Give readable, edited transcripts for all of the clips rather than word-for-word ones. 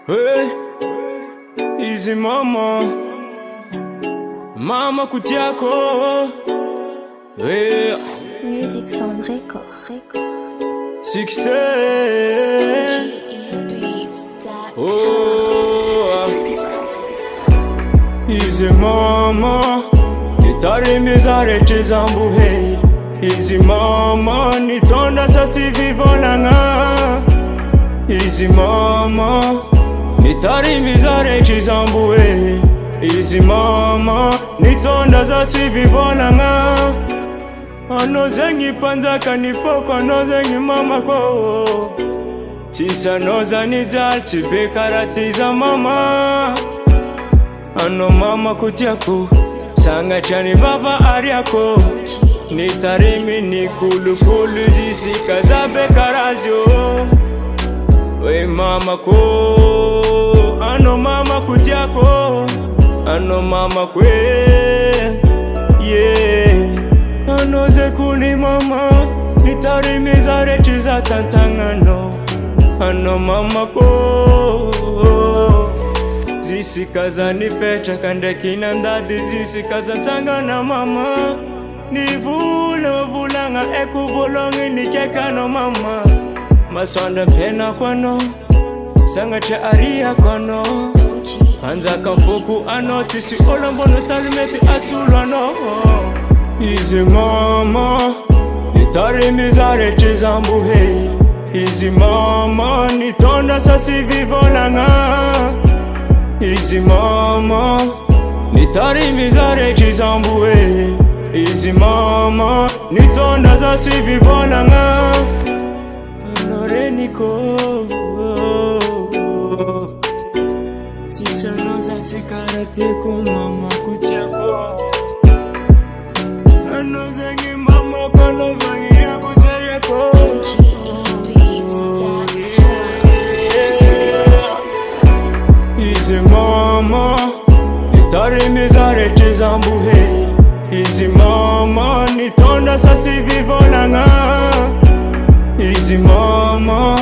Hey, easy mama, mama kutiako. Hey, Music Sound Record. 16. Oh, easy mama, nitarimbiza chizambu. Hey, easy mama, nitonda sasi vivolanga. Easy mama, nitarimbiza chizambu. Easy mama, nitonda sasi vivolanga. Ano zengi panza kanifoko, ano zengi mama ko. Tisa noza nijal tibe karatiza mama. Ano mama kutiako, sanga chani vava ariako. Nitarimi ni kulu kulu zisika zabe karazyo. We mama ko, ano mama kutiako, ano mama kwe, yeah. Ano zekuni mama, nitarimiza rechiza tantangano. Ano mama ko, zisikaza nipeta kande kinandadi zisikaza tangana mama. Nivula vulanga ekuvolongi nikekano mama. Maswanda pena kwano, sanga cha aria kwano. Anza kamfuku ano tisi olombono talimeti asulwano. Easy mama, nitarimbiza chizambu. Hey, easy mama, nitonda sasi vivolanga. Easy mama, nitarimbiza chizambu. Hey, easy mama, nitonda sasi vivolanga. Anoreniko, tisa noza tikarate kumama kutiako. Ano zengi mama kono vangi ya kuteriako. Easy mama, nitarimbiza chizambu. Hey, easy mama, nitonda sasi vivolanga. Easy mama,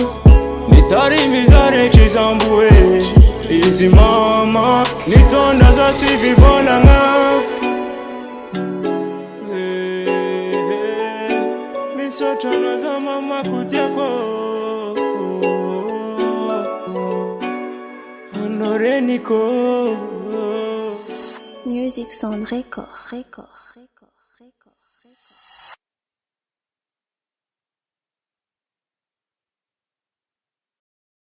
nitarimbiza chizambu. Hey, easy mama, nitonda sasi vivolanga. Misotana za mama kutiako. Anoreniko. Music Sound Record.